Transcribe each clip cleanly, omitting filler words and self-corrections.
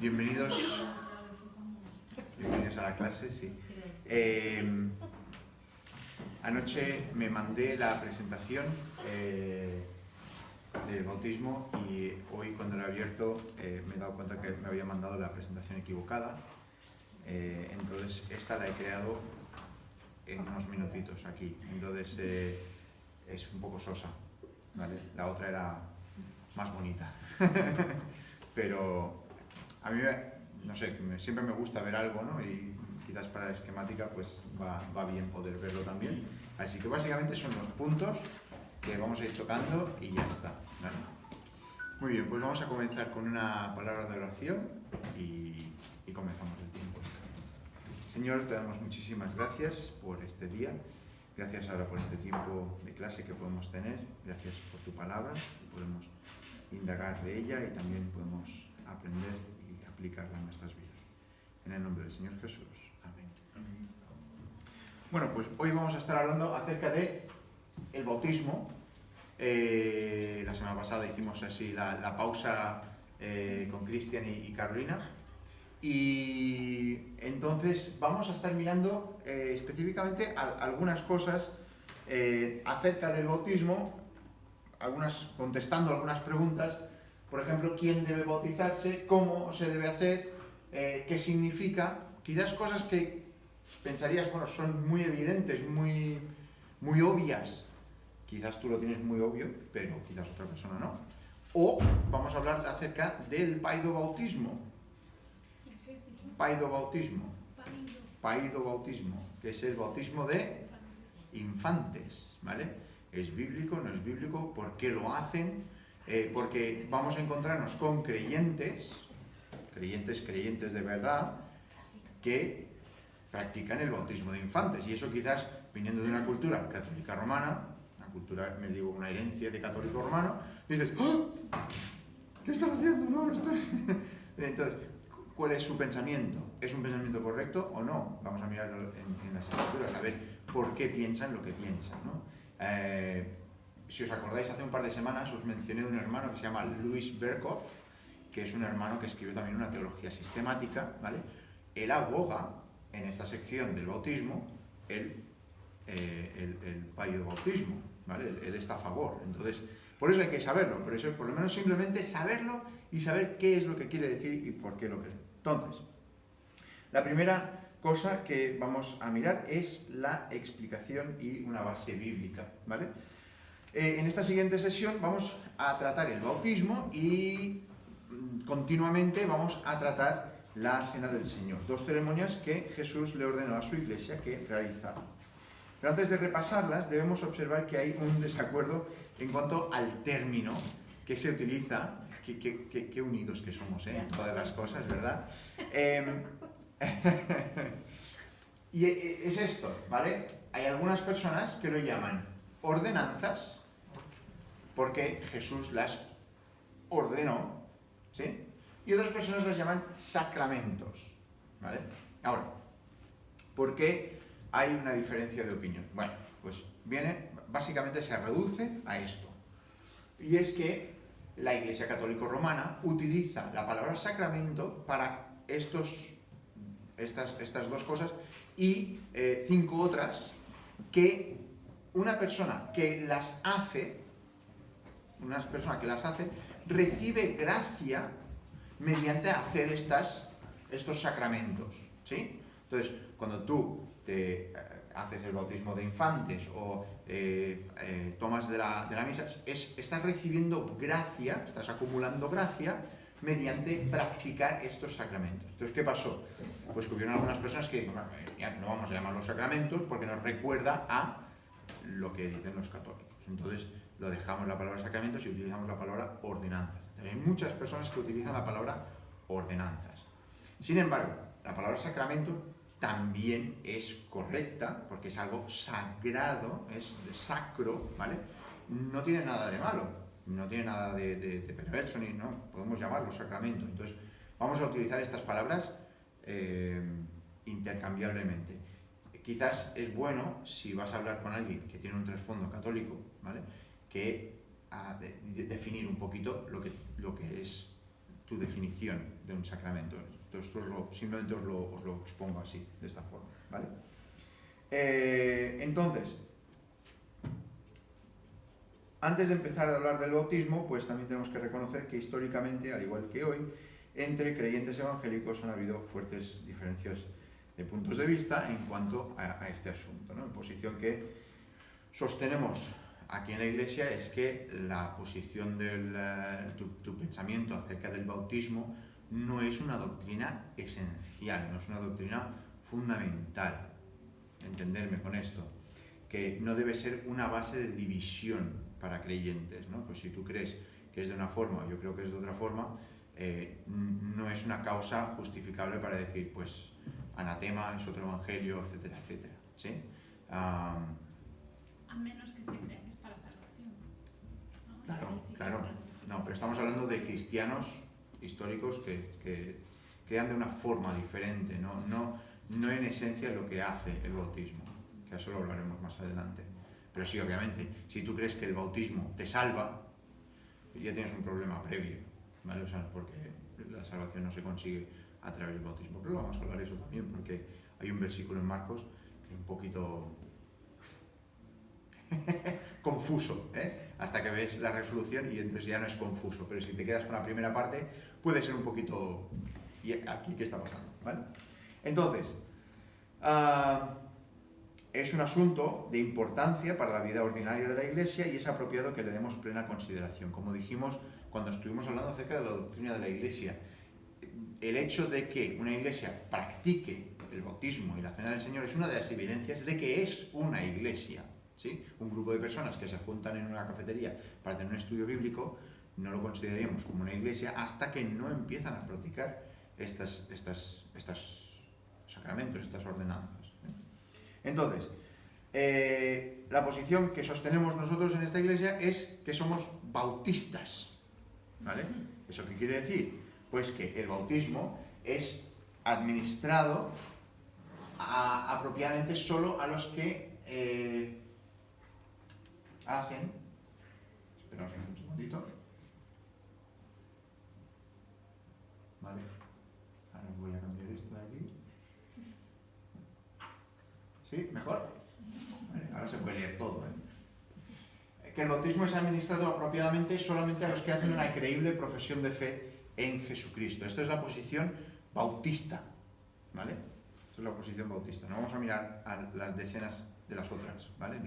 Bienvenidos a la clase, sí. Anoche me mandé la presentación del bautismo y hoy cuando la he abierto me he dado cuenta que me había mandado la presentación equivocada. Entonces esta la he creado en unos minutitos aquí. Entonces es un poco sosa, ¿vale? La otra era más bonita. Pero a mí, no sé, siempre me gusta ver algo, ¿no? Y quizás para la esquemática pues va bien poder verlo también. Así que básicamente son los puntos que vamos a ir tocando y ya está, ¿vale? Muy bien, pues vamos a comenzar con una palabra de oración y comenzamos el tiempo. Señor, te damos muchísimas gracias por este día. Gracias ahora por este tiempo de clase que podemos tener. Gracias por tu palabra, que podemos indagar de ella y también podemos aprender y aplicarla en nuestras vidas. En el nombre del Señor Jesús. Amén. Amén. Bueno, pues hoy vamos a estar hablando acerca de el bautismo. La semana pasada hicimos así la pausa con Cristian y Carolina. Y entonces vamos a estar mirando específicamente algunas cosas acerca del bautismo, contestando algunas preguntas. Por ejemplo, ¿quién debe bautizarse? ¿Cómo se debe hacer? ¿Qué significa? Quizás cosas que pensarías, bueno, son muy evidentes, muy obvias. Quizás tú lo tienes muy obvio, pero quizás otra persona no. O vamos a hablar acerca del paidobautismo. Paidobautismo, que es el bautismo de infantes, ¿vale? ¿Es bíblico? ¿No es bíblico? ¿Por qué lo hacen? Porque vamos a encontrarnos con creyentes de verdad, que practican el bautismo de infantes. Y eso quizás, viniendo de una cultura católica romana, una herencia de católico romano, dices, ¡oh! ¿Qué están haciendo? No, esto es... Entonces, ¿cuál es su pensamiento? ¿Es un pensamiento correcto o no? Vamos a mirarlo en las escrituras, a ver por qué piensan lo que piensan, ¿no? Si os acordáis, hace un par de semanas os mencioné de un hermano que se llama Louis Berkhof, que es un hermano que escribió también una teología sistemática, ¿vale? Él aboga en esta sección del bautismo el paidobautismo, ¿vale? Él está a favor. Entonces, por eso hay que saberlo, por lo menos simplemente saberlo y saber qué es lo que quiere decir y por qué lo cree. Entonces, la primera cosa que vamos a mirar es la explicación y una base bíblica, ¿vale? En esta siguiente sesión vamos a tratar el bautismo y continuamente vamos a tratar la Cena del Señor. Dos ceremonias que Jesús le ordenó a su iglesia que realizara. Pero antes de repasarlas, debemos observar que hay un desacuerdo en cuanto al término que se utiliza. Qué unidos que somos, en todas las cosas, ¿verdad? Y es esto, ¿vale? Hay algunas personas que lo llaman ordenanzas, porque Jesús las ordenó, ¿sí? Y otras personas las llaman sacramentos, ¿vale? Ahora, ¿por qué hay una diferencia de opinión? Bueno, pues básicamente se reduce a esto. Y es que la Iglesia Católica Romana utiliza la palabra sacramento para estas dos cosas y 5 otras que una persona que las hace recibe gracia mediante hacer estos sacramentos, ¿sí? Entonces, cuando tú te haces el bautismo de infantes o tomas de la misa, estás recibiendo gracia, estás acumulando gracia mediante practicar estos sacramentos. Entonces, ¿qué pasó? Pues que hubieron algunas personas que bueno, ya no vamos a llamarlos sacramentos porque nos recuerda a lo que dicen los católicos. Entonces, lo dejamos la palabra sacramentos y utilizamos la palabra ordenanzas. Hay muchas personas que utilizan la palabra ordenanzas. Sin embargo, la palabra sacramento también es correcta porque es algo sagrado, es sacro, ¿vale? No tiene nada de malo, no tiene nada de perverso, ni no, podemos llamarlo sacramento. Entonces, vamos a utilizar estas palabras intercambiablemente. Quizás es bueno, si vas a hablar con alguien que tiene un trasfondo católico, ¿vale? Que definir un poquito lo que es tu definición de un sacramento. Entonces, simplemente os lo expongo así, de esta forma, ¿vale? Entonces, antes de empezar a hablar del bautismo, pues también tenemos que reconocer que históricamente, al igual que hoy, entre creyentes evangélicos han habido fuertes diferencias de puntos de vista en cuanto a este asunto, ¿no? En posición que sostenemos aquí en la Iglesia es que la posición tu pensamiento acerca del bautismo no es una doctrina esencial, no es una doctrina fundamental. Entenderme con esto, que no debe ser una base de división para creyentes, ¿no? Pues si tú crees que es de una forma, yo creo que es de otra forma, no es una causa justificable para decir, pues, anatema es otro evangelio, etcétera, etcétera, ¿sí? A menos que se crea que es para salvación, ¿no? Claro. No, pero estamos hablando de cristianos históricos que crean de una forma diferente, no en esencia lo que hace el bautismo, que eso lo hablaremos más adelante. Pero sí, obviamente, si tú crees que el bautismo te salva, ya tienes un problema previo, ¿vale? O sea, porque la salvación no se consigue a través del bautismo. Pero vamos a hablar de eso también, porque hay un versículo en Marcos que es un poquito confuso, ¿eh? Hasta que ves la resolución y entonces ya no es confuso. Pero si te quedas con la primera parte, puede ser un poquito... ¿Y aquí qué está pasando? ¿Vale? Entonces, es un asunto de importancia para la vida ordinaria de la Iglesia y es apropiado que le demos plena consideración. Como dijimos cuando estuvimos hablando acerca de la doctrina de la Iglesia, el hecho de que una Iglesia practique el bautismo y la cena del Señor es una de las evidencias de que es una Iglesia, ¿sí? Un grupo de personas que se juntan en una cafetería para tener un estudio bíblico, no lo consideraríamos como una Iglesia hasta que no empiezan a practicar estos sacramentos, estas ordenanzas. Entonces, la posición que sostenemos nosotros en esta Iglesia es que somos bautistas, ¿vale? ¿Eso qué quiere decir? Pues que el bautismo es administrado apropiadamente solo a los que hacen... Esperad un segundito. Vale. Ahora voy a cambiar esto de aquí. ¿Sí? ¿Mejor? Vale, ahora se puede leer todo, ¿eh? Que el bautismo es administrado apropiadamente solamente a los que hacen una creíble profesión de fe en Jesucristo. Esto es la posición bautista, ¿vale? Esto es la posición bautista. No vamos a mirar a las decenas de las otras, ¿vale?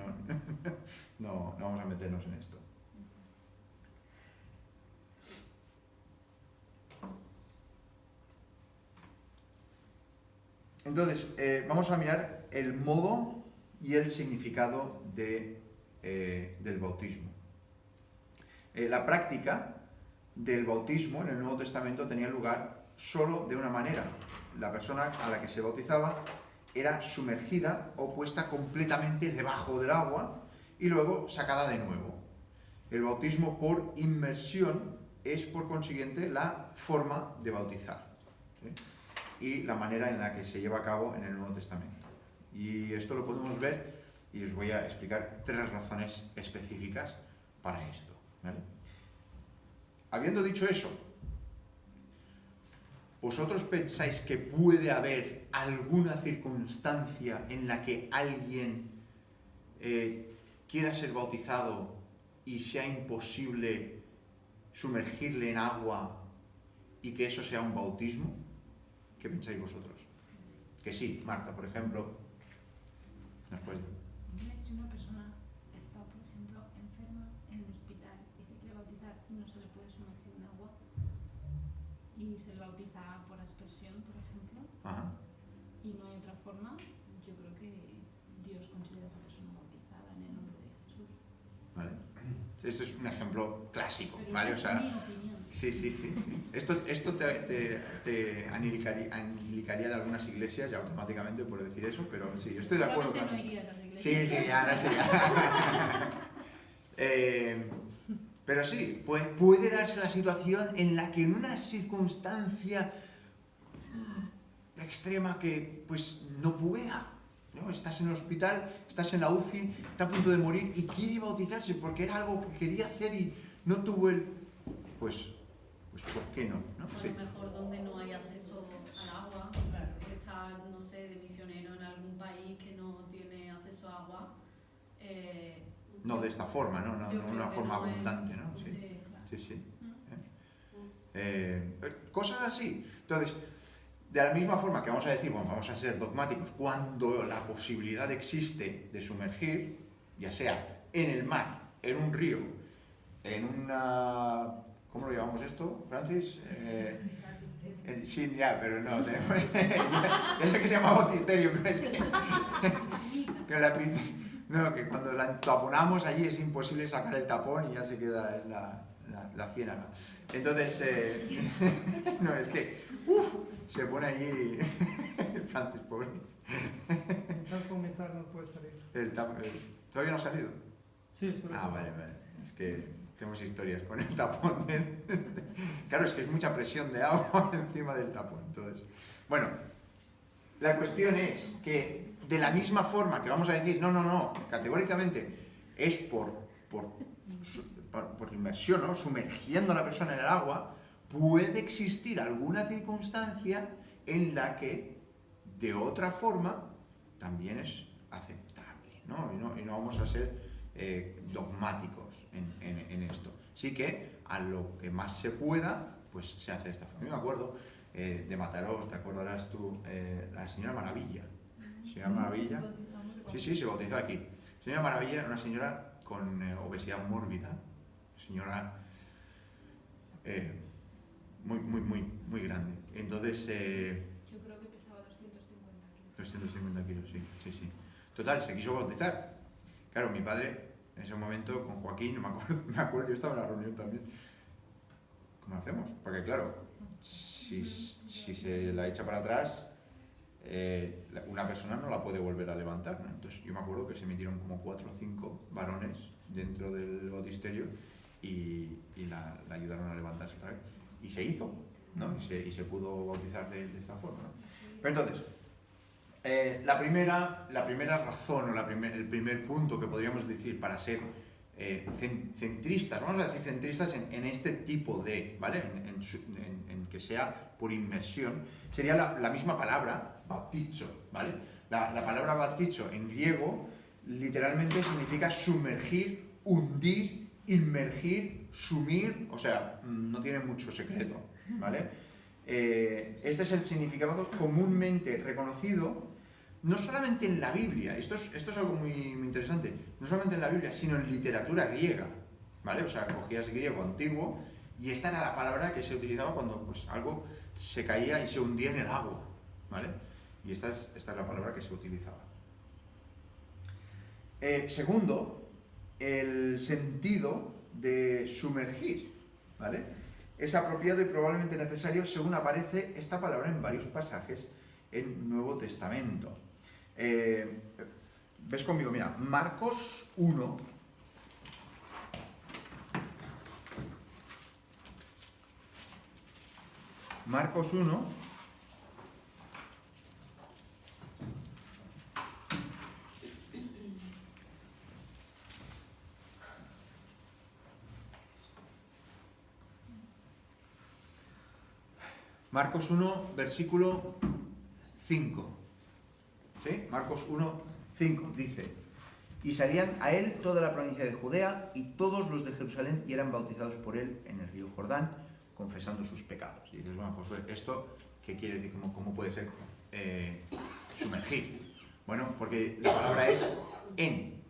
No vamos a meternos en esto. Entonces, vamos a mirar el modo y el significado del bautismo. La práctica del bautismo en el Nuevo Testamento tenía lugar solo de una manera. La persona a la que se bautizaba era sumergida o puesta completamente debajo del agua y luego sacada de nuevo. El bautismo por inmersión es, por consiguiente, la forma de bautizar, ¿sí? Y la manera en la que se lleva a cabo en el Nuevo Testamento. Y esto lo podemos ver y os voy a explicar 3 razones específicas para esto, ¿vale? Habiendo dicho eso, ¿vosotros pensáis que puede haber alguna circunstancia en la que alguien quiera ser bautizado y sea imposible sumergirle en agua y que eso sea un bautismo? ¿Qué pensáis vosotros? Que sí, Marta, por ejemplo, ¿nos puedes decir? Si una persona está, por ejemplo, enferma en un hospital y se quiere bautizar y no se le puede sumergir en agua y se le bautiza por aspersión, por ejemplo, Ajá. y no hay otra forma, yo creo que Dios considera a esa persona bautizada en el nombre de Jesús. Vale. Este es un ejemplo clásico, pero ¿vale? esa es mi opinión. Sí. Esto te anilicaría de algunas iglesias ya automáticamente por decir eso, pero sí, yo estoy de acuerdo con... no irías a la iglesia. Sí, ya sé. Pero sí, puede darse la situación en la que en una circunstancia extrema que pues no pueda, ¿no? Estás en el hospital, estás en la UCI, está a punto de morir y quiere bautizarse porque era algo que quería hacer y no tuvo el... Pues pues ¿por qué no? ¿No? A Sí. lo mejor donde no hay acceso al agua, está, no sé, de misionero en algún país que no tiene acceso a agua. No de esta forma, ¿no? No, yo no creo una que forma no es- abundante, ¿no? Sí, Sí. Claro. sí, sí. Mm. Cosas así. Entonces, de la misma forma que vamos a decir, bueno, vamos a ser dogmáticos, cuando la posibilidad existe de sumergir, ya sea en el mar, en un río, en una... ¿Cómo lo llamamos esto, Francis? Sí, ya, pero no, tenemos... ya sé que se llama bautisterio, pero es que la no, que cuando la taponamos allí es imposible sacar el tapón y ya se queda, es la ciénaga. Entonces, no, es que, se pone allí Francis, pobre. Intentar comenzar no puede salir. ¿Todavía no ha salido? Sí, solo Ah, vale. Es que tenemos historias con el tapón. Claro, es que es mucha presión de agua encima del tapón. Entonces, bueno, la cuestión es que de la misma forma que vamos a decir, no, categóricamente es por inmersión, ¿no? Sumergiendo a la persona en el agua, puede existir alguna circunstancia en la que de otra forma también es aceptable, ¿no? Y no vamos a ser dogmáticos en esto. Sí que a lo que más se pueda, pues se hace de esta forma. Yo me acuerdo de Mataró, ¿te acordarás tú? La señora Maravilla. Señora Maravilla. Sí, se bautizó aquí. Señora Maravilla era una señora con obesidad mórbida, señora muy grande. Entonces, Yo creo que pesaba 250 kilos. 250 kilos, sí. Total, se quiso bautizar. Claro, mi padre, en ese momento, con Joaquín, me acuerdo, yo estaba en la reunión también. ¿Cómo lo hacemos? Porque claro, si se la echa para atrás, una persona no la puede volver a levantar, ¿no? Entonces yo me acuerdo que se metieron como 4 o 5 varones dentro del bautisterio y la ayudaron a levantarse otra vez. Y se hizo, ¿no? Y se pudo bautizar de esta forma, ¿no? Pero entonces, la primera razón o el primer punto que podríamos decir para ser centristas, vamos a decir centristas en este tipo de, ¿vale? En que sea por inmersión, sería la misma palabra, bautizo, ¿vale? La palabra bautizo en griego literalmente significa sumergir, hundir, inmergir, sumir, o sea, no tiene mucho secreto, ¿vale? Este es el significado comúnmente reconocido, no solamente en la Biblia, esto es algo muy interesante, no solamente en la Biblia, sino en literatura griega, ¿vale? O sea, cogías griego antiguo y esta era la palabra que se utilizaba cuando pues, algo se caía y se hundía en el agua, ¿vale? Y esta es la palabra que se utilizaba. Segundo, el sentido de sumergir, ¿vale? Es apropiado y probablemente necesario según aparece esta palabra en varios pasajes en Nuevo Testamento. ¿Ves conmigo? Mira, Marcos 1. Marcos 1. Marcos 1, versículo 5. ¿Sí? Marcos 1, 5 dice: y salían a él toda la provincia de Judea y todos los de Jerusalén y eran bautizados por él en el río Jordán, confesando sus pecados. Y dices, bueno, Josué, ¿esto qué quiere decir? ¿Cómo puede ser sumergir? Bueno, porque la palabra es en,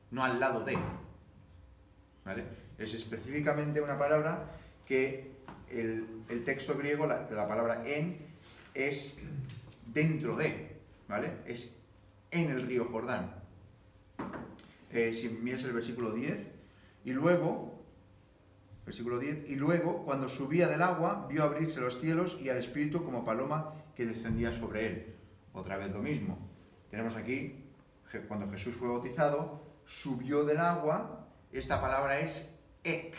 no al lado de, ¿vale? Es específicamente una palabra que el texto griego, la palabra en, es dentro de, ¿vale? Es en el río Jordán. Si miras el versículo 10, y luego, cuando subía del agua, vio abrirse los cielos y al Espíritu como paloma que descendía sobre él. Otra vez lo mismo. Tenemos aquí, cuando Jesús fue bautizado, subió del agua, esta palabra es ek,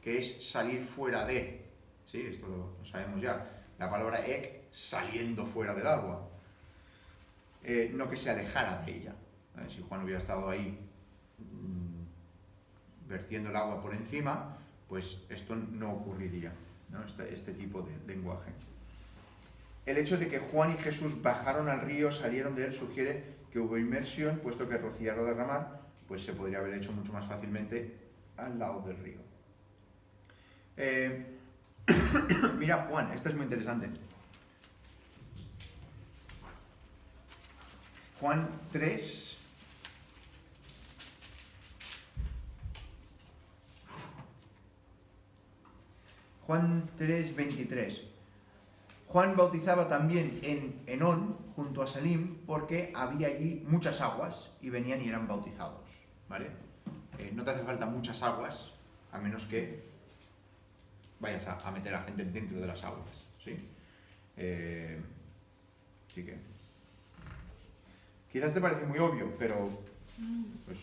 que es salir fuera de. ¿Sí? Esto lo sabemos ya. La palabra ek, saliendo fuera del agua. No que se alejara de ella. Si Juan hubiera estado ahí vertiendo el agua por encima, pues esto no ocurriría, ¿no? Este tipo de lenguaje. El hecho de que Juan y Jesús bajaron al río, salieron de él, sugiere que hubo inmersión, puesto que rociar o derramar, pues se podría haber hecho mucho más fácilmente al lado del río. Mira, Juan, esta es muy interesante. Juan 3. Juan 3:23. Juan bautizaba también en Enón, junto a Salim, porque había allí muchas aguas y venían y eran bautizados, ¿vale? No te hace falta muchas aguas, a menos que vayas a meter a gente dentro de las aguas, ¿sí? Así que quizás te parece muy obvio, pero pues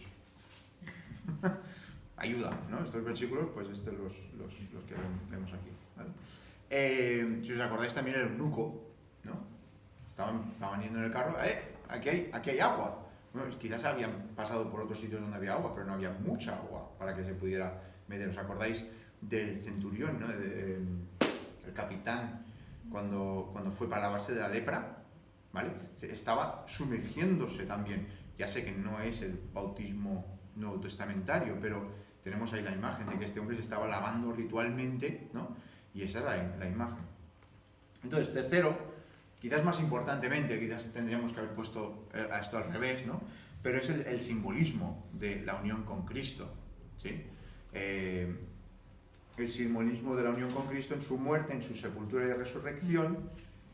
ayuda, ¿no? Estos versículos, pues los que vemos aquí, ¿vale? Si os acordáis también el eunuco, ¿no? Estaban yendo en el carro, aquí hay agua. Bueno, quizás habían pasado por otros sitios donde había agua, pero no había mucha agua para que se pudiera meter. ¿Os acordáis del centurión, ¿no? El capitán, cuando fue para lavarse de la lepra, ¿vale? Estaba sumergiéndose también. Ya sé que no es el bautismo nuevo testamentario, pero tenemos ahí la imagen de que este hombre se estaba lavando ritualmente, ¿no? Y esa era la imagen. Entonces, tercero, quizás más importantemente, quizás tendríamos que haber puesto a esto al revés, ¿no? Pero es el simbolismo de la unión con Cristo, ¿sí? El simbolismo de la unión con Cristo en su muerte, en su sepultura y resurrección,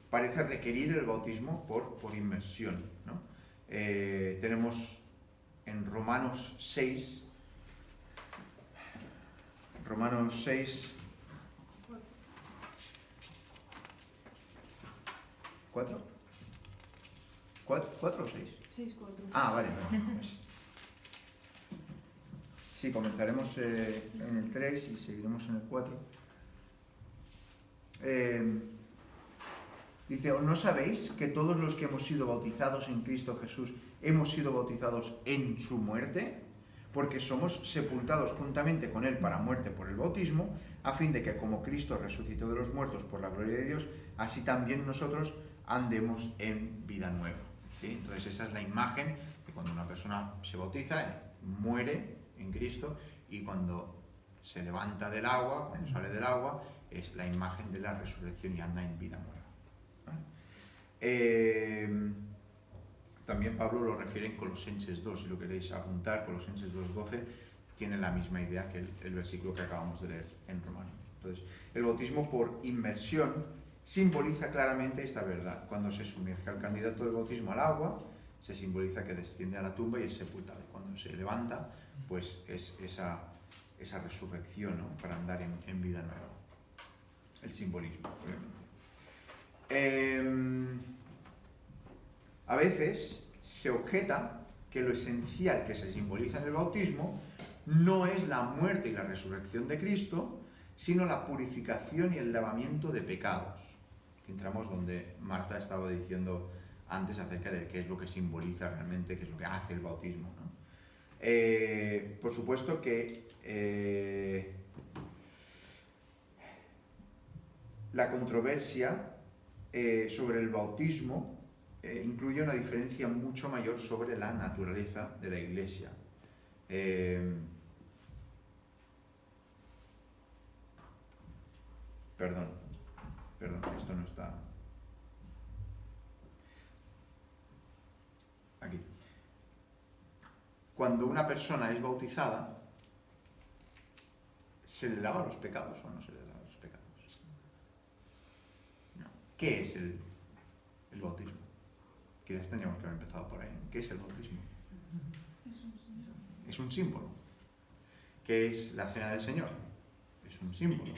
parece requerir el bautismo por inmersión, ¿no? Tenemos en Romanos 6, ¿4? ¿4 o 6? 6, 4. Ah, vale. Sí, comenzaremos en el 3 y seguiremos en el 4. Dice, ¿o no sabéis que todos los que hemos sido bautizados en Cristo Jesús hemos sido bautizados en su muerte? Porque somos sepultados juntamente con Él para muerte por el bautismo, a fin de que como Cristo resucitó de los muertos por la gloria de Dios, así también nosotros andemos en vida nueva, ¿sí? Entonces esa es la imagen de cuando una persona se bautiza, muere en Cristo, y cuando se levanta del agua, cuando sale del agua, es la imagen de la resurrección y anda en vida nueva, ¿vale? También Pablo lo refiere en Colosenses 2, si lo queréis apuntar, Colosenses 2:12 tiene la misma idea que el versículo que acabamos de leer en Romanos. Entonces, el bautismo por inmersión simboliza claramente esta verdad. Cuando se sumerge al candidato del bautismo al agua, se simboliza que desciende a la tumba y es sepultado. Cuando se levanta, pues es esa resurrección, ¿no? Para andar en vida nueva. El simbolismo, obviamente. A veces se objeta que lo esencial que se simboliza en el bautismo no es la muerte y la resurrección de Cristo, sino la purificación y el lavamiento de pecados. Entramos donde Marta estaba diciendo antes acerca de qué es lo que simboliza realmente, qué es lo que hace el bautismo, ¿no? Por supuesto que la controversia sobre el bautismo incluye una diferencia mucho mayor sobre la naturaleza de la Iglesia. Perdón, esto no está aquí. Cuando una persona es bautizada, ¿se le lava los pecados o no se le lava los pecados? No. ¿Qué es el bautismo? Quizás tendríamos que haber empezado por ahí. ¿Qué es el bautismo? Es un símbolo. ¿Qué es la cena del Señor? Es un símbolo.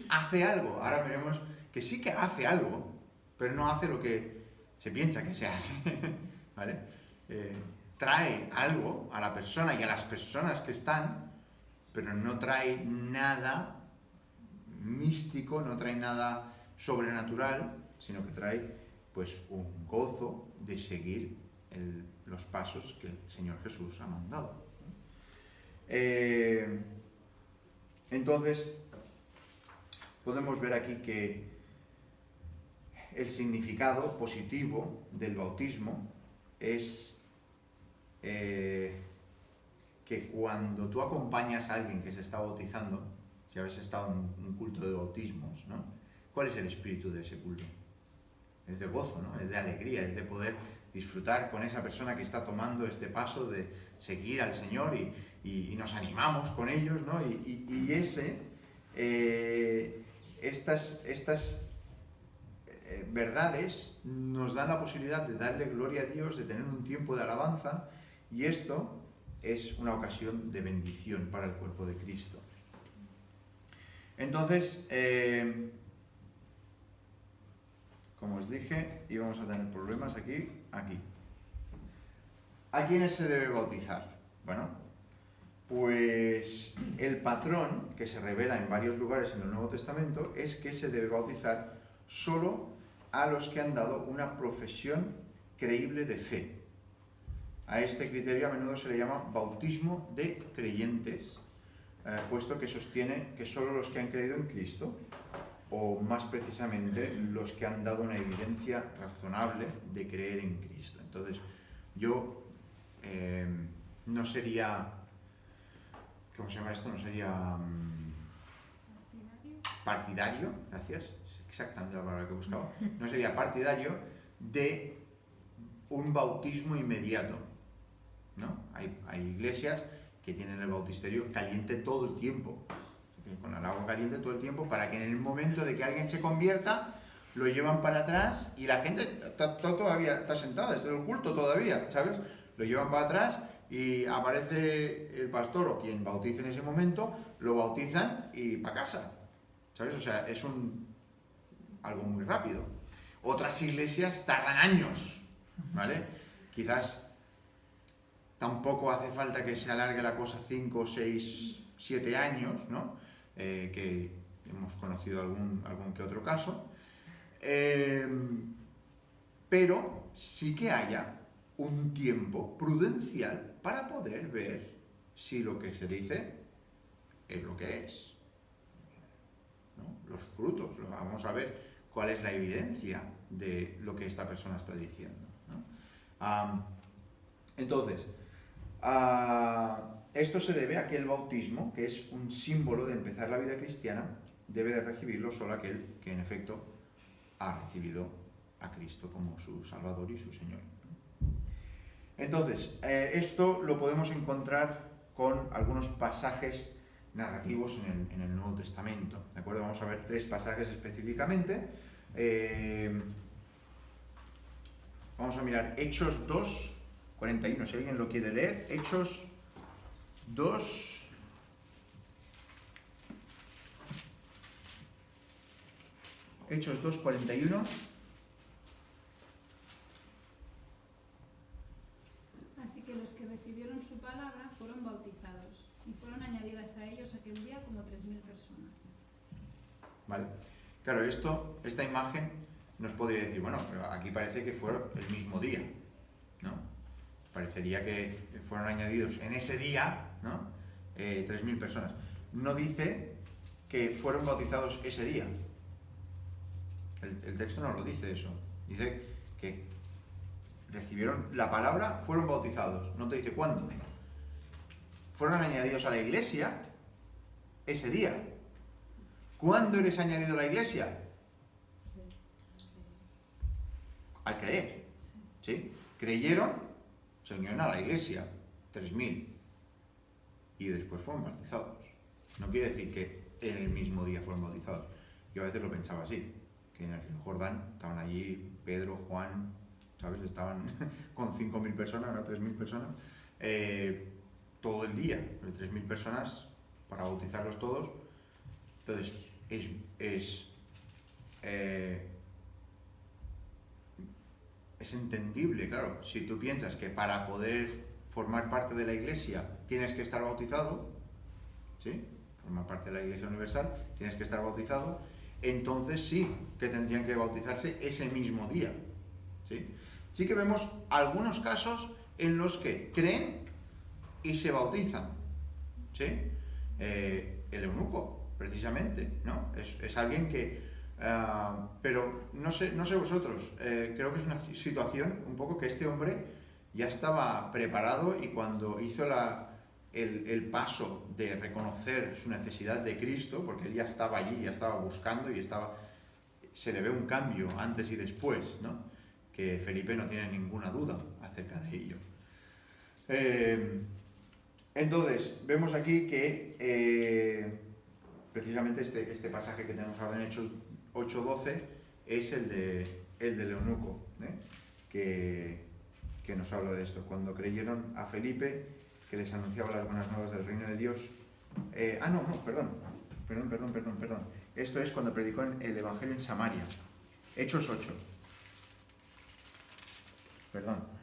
Hace algo. Ahora veremos que sí que hace algo, pero no hace lo que se piensa que se hace, ¿vale? Trae algo a la persona y a las personas que están, pero no trae nada místico, no trae nada sobrenatural, sino que trae pues un gozo de seguir los pasos que el Señor Jesús ha mandado. En Entonces, podemos ver aquí que el significado positivo del bautismo es que cuando tú acompañas a alguien que se está bautizando, si habéis estado en un culto de bautismos, ¿no? ¿Cuál es el espíritu de ese culto? Es de gozo, ¿no? Es de alegría, es de poder disfrutar con esa persona que está tomando este paso de seguir al Señor y nos animamos con ellos, ¿no? Estas verdades nos dan la posibilidad de darle gloria a Dios, de tener un tiempo de alabanza, y esto es una ocasión de bendición para el cuerpo de Cristo. Entonces, como os dije, íbamos a tener problemas aquí. ¿A quiénes se debe bautizar? Bueno, pues el patrón que se revela en varios lugares en el Nuevo Testamento es que se debe bautizar solo a los que han dado una profesión creíble de fe. A este criterio a menudo se le llama bautismo de creyentes, puesto que sostiene que solo los que han creído en Cristo, o más precisamente los que han dado una evidencia razonable de creer en Cristo. Entonces, yo no sería, ¿cómo se llama esto? No sería partidario, gracias, es exactamente la palabra que buscaba, no sería partidario de un bautismo inmediato, ¿no? Hay iglesias que tienen el bautisterio caliente todo el tiempo, con el agua caliente todo el tiempo, para que en el momento de que alguien se convierta, lo llevan para atrás y la gente todavía está sentada, es el culto todavía, ¿sabes? Lo llevan para atrás y aparece el pastor o quien bautice en ese momento, lo bautizan y para casa, ¿sabes? O sea, es algo muy rápido. Otras iglesias tardan años, ¿vale? Quizás tampoco hace falta que se alargue la cosa 5, 6, 7 años, ¿no? Que hemos conocido algún que otro caso. Pero sí que haya un tiempo prudencial para poder ver si lo que se dice es lo que es, ¿no? Los frutos, vamos a ver cuál es la evidencia de lo que esta persona está diciendo, ¿no? Entonces, esto se debe a que el bautismo, que es un símbolo de empezar la vida cristiana, debe de recibirlo solo aquel que en efecto ha recibido a Cristo como su Salvador y su Señor. Entonces, esto lo podemos encontrar con algunos pasajes narrativos en el Nuevo Testamento, ¿de acuerdo? Vamos a ver 3 pasajes específicamente. Vamos a mirar Hechos 2, 41, si alguien lo quiere leer. Hechos 2, Hechos 2, 41. Así que los que recibieron su palabra fueron bautizados, y fueron añadidas a ellos aquel día como 3.000 personas. Vale. Claro, esta imagen nos podría decir, bueno, pero aquí parece que fue el mismo día, ¿no? Parecería que fueron añadidos en ese día, ¿no? 3.000 personas. No dice que fueron bautizados ese día. El texto no lo dice eso. Dice que recibieron la palabra, fueron bautizados. No te dice cuándo. Fueron añadidos a la iglesia ese día. ¿Cuándo eres añadido a la iglesia? Al creer. ¿Sí? Creyeron, se unieron a la iglesia, 3.000. Y después fueron bautizados. No quiere decir que en el mismo día fueron bautizados. Yo a veces lo pensaba así, que en el río Jordán estaban allí Pedro, Juan, ¿sabes? Estaban con 5.000 personas, no 3.000 personas, todo el día, 3.000 personas para bautizarlos todos. Entonces, es entendible, claro, si tú piensas que para poder formar parte de la iglesia tienes que estar bautizado, ¿sí? Formar parte de la iglesia universal, tienes que estar bautizado, entonces sí que tendrían que bautizarse ese mismo día, ¿sí? Sí que vemos algunos casos en los que creen y se bautizan, ¿sí? el eunuco, precisamente, ¿no? Es alguien que... pero no sé vosotros, creo que es una situación un poco que este hombre ya estaba preparado y cuando hizo el paso de reconocer su necesidad de Cristo, porque él ya estaba allí, ya estaba buscando y se le ve un cambio antes y después, ¿no? Que Felipe no tiene ninguna duda acerca de ello. Entonces, vemos aquí que precisamente este pasaje que tenemos ahora en Hechos 8:12 es el del eunuco, que nos habla de esto. Cuando creyeron a Felipe, que les anunciaba las buenas nuevas del reino de Dios. Perdón. Esto es cuando predicó el Evangelio en Samaria. Hechos 8. Perdón.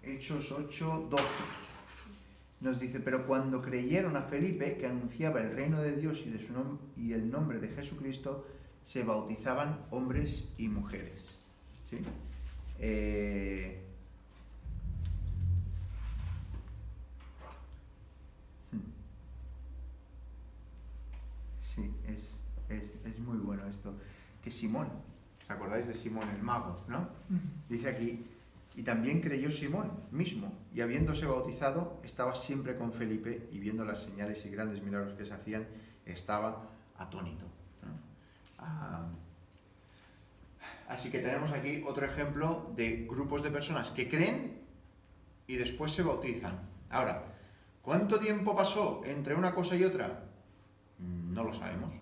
Hechos 8:12. Nos dice, pero cuando creyeron a Felipe, que anunciaba el reino de Dios y el nombre de Jesucristo, se bautizaban hombres y mujeres. ¿Sí? Sí, es muy bueno esto. Que Simón, ¿os acordáis de Simón el mago, no? Dice aquí, y también creyó Simón mismo, y habiéndose bautizado, estaba siempre con Felipe, y viendo las señales y grandes milagros que se hacían, estaba atónito, ¿no? Así que tenemos aquí otro ejemplo de grupos de personas que creen y después se bautizan. Ahora, ¿cuánto tiempo pasó entre una cosa y otra? No lo sabemos.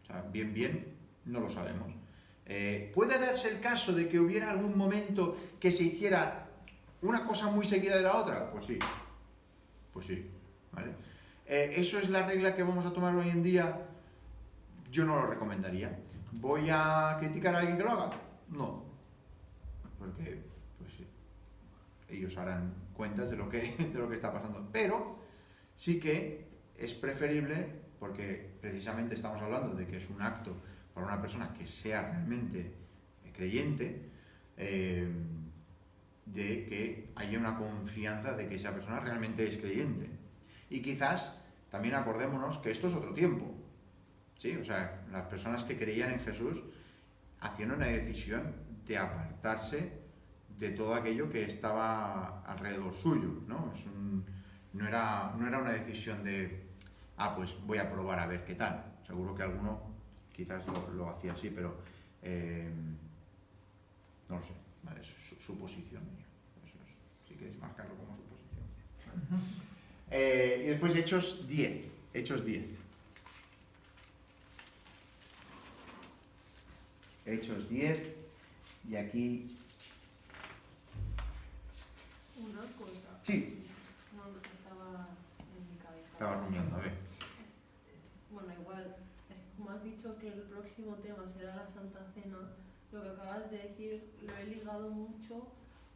O sea, bien, no lo sabemos. ¿Puede darse el caso de que hubiera algún momento que se hiciera una cosa muy seguida de la otra? Pues sí, ¿vale? ¿Eso es la regla que vamos a tomar hoy en día? Yo no lo recomendaría. ¿Voy a criticar a alguien que lo haga? No. Porque, pues sí, ellos harán cuentas de lo que está pasando. Pero sí que es preferible, porque precisamente estamos hablando de que es un acto para una persona que sea realmente creyente, de que haya una confianza de que esa persona realmente es creyente. Y quizás también acordémonos que esto es otro tiempo, ¿sí? O sea, las personas que creían en Jesús hacían una decisión de apartarse de todo aquello que estaba alrededor suyo, ¿no? No era una decisión de, pues voy a probar a ver qué tal. Seguro que alguno quizás lo hacía así, pero no lo sé, ¿vale? Es su posición. Eso es, si queréis marcarlo como su posición. Y después Hechos 10. Hechos 10, y aquí... Una cosa. Sí. No, estaba en mi cabeza. Estaba rumiando, a ver. Bueno, igual, es que como has dicho que el próximo tema será la Santa Cena, lo que acabas de decir lo he ligado mucho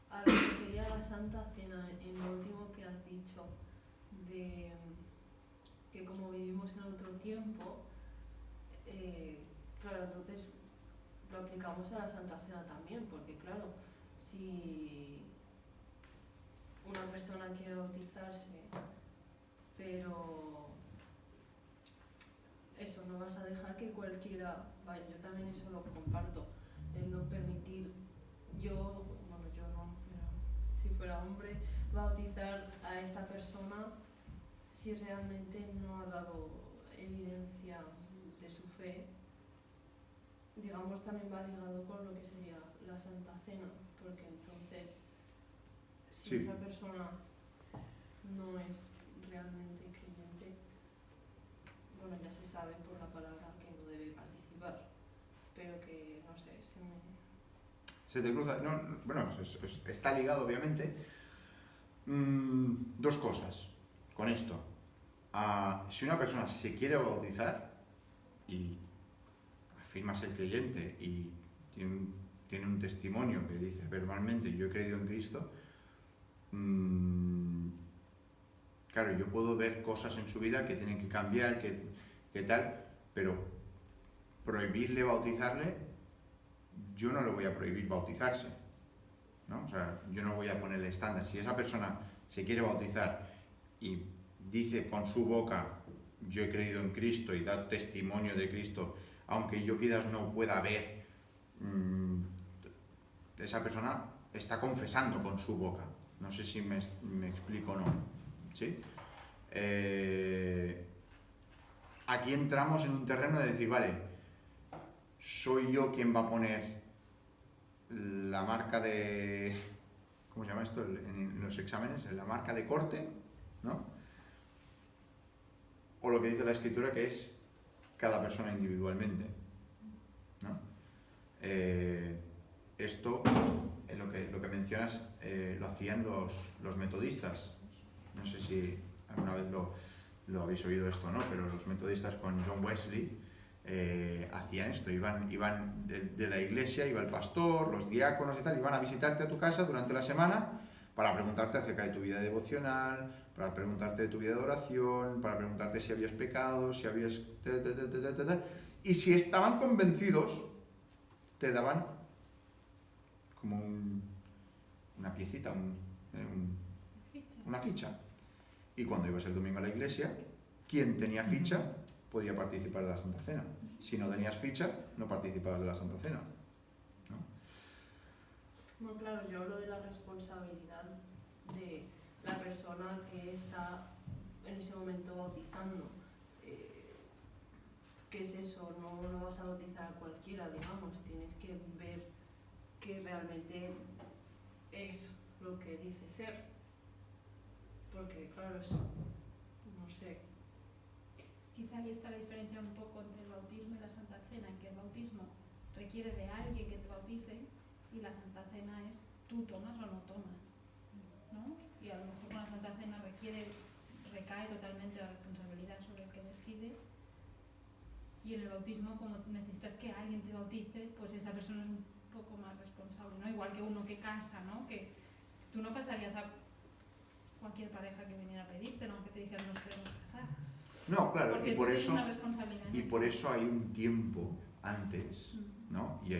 a lo que sería la Santa Cena, en lo último que has dicho, de que como vivimos en otro tiempo, claro, entonces lo aplicamos a la Santa Cena también, porque claro, si una persona quiere bautizarse, pero eso, no vas a dejar que cualquiera vaya. Yo también eso lo comparto, el no permitir, yo no, pero si fuera hombre, bautizar a esta persona si realmente no ha dado evidencia de su fe. Digamos, también va ligado con lo que sería la Santa Cena, porque entonces si esa persona no es realmente creyente, bueno, ya se sabe por la palabra que no debe participar, pero que, no sé, Se te cruza... No, bueno, está ligado, obviamente. Dos cosas con esto. Si una persona se quiere bautizar y afirma ser creyente y tiene un testimonio que dice verbalmente, yo he creído en Cristo, claro, yo puedo ver cosas en su vida que tienen que cambiar, que tal, pero prohibirle bautizarle, yo no le voy a prohibir bautizarse, ¿no? O sea, yo no voy a ponerle estándar. Si esa persona se quiere bautizar y dice con su boca, yo he creído en Cristo y da testimonio de Cristo, aunque yo quizás no pueda ver, esa persona está confesando con su boca. No sé si me explico o no. ¿Sí? Aquí entramos en un terreno de decir, vale, soy yo quien va a poner la marca de... ¿Cómo se llama esto en los exámenes? La marca de corte, ¿no? O lo que dice la Escritura, que es cada persona individualmente, ¿no? Esto, lo que mencionas, lo hacían los metodistas. No sé si alguna vez lo habéis oído esto, ¿no? Pero los metodistas con John Wesley hacían esto. Iban de la iglesia, iba el pastor, los diáconos y tal, iban a visitarte a tu casa durante la semana para preguntarte acerca de tu vida devocional, para preguntarte de tu vida de oración, para preguntarte si habías pecado, si habías... Y si estaban convencidos, te daban como una piecita, una ficha. Y cuando ibas el domingo a la iglesia, quien tenía ficha podía participar de la Santa Cena. Si no tenías ficha, no participabas de la Santa Cena, ¿no? No, claro, yo hablo de la responsabilidad de la persona que está en ese momento bautizando. ¿Qué es eso? No vas a bautizar a cualquiera, digamos. Tienes que ver que realmente es lo que dice ser. Porque, claro, no sé. Quizá ahí está la diferencia un poco entre el bautismo y la Santa Cena, en que el bautismo requiere de alguien que te bautice y la Santa Cena es tú tomas o no tomas, ¿no? Y a lo mejor con la Santa Cena recae totalmente la responsabilidad sobre el que decide, y en el bautismo, como necesitas que alguien te bautice, pues esa persona es un poco más responsable, ¿no? Igual que uno que casa, ¿no? Que tú no casarías a cualquier pareja que viniera a pedirte, ¿no? Que te dijeran nos queremos casar. No, claro, porque y por tienes eso... una responsabilidad. Y por eso hay un tiempo antes, ¿no? Y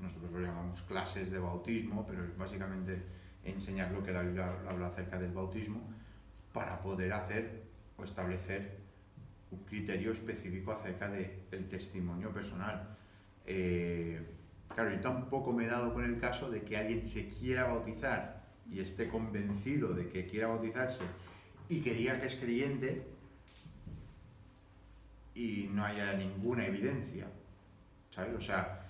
nosotros lo llamamos clases de bautismo, pero es básicamente enseñar lo que la Biblia habla acerca del bautismo para poder hacer o establecer un criterio específico acerca del testimonio personal. Claro, yo tampoco me he dado con el caso de que alguien se quiera bautizar y esté convencido de que quiera bautizarse y que diga que es creyente y no haya ninguna evidencia, ¿sabes? O sea,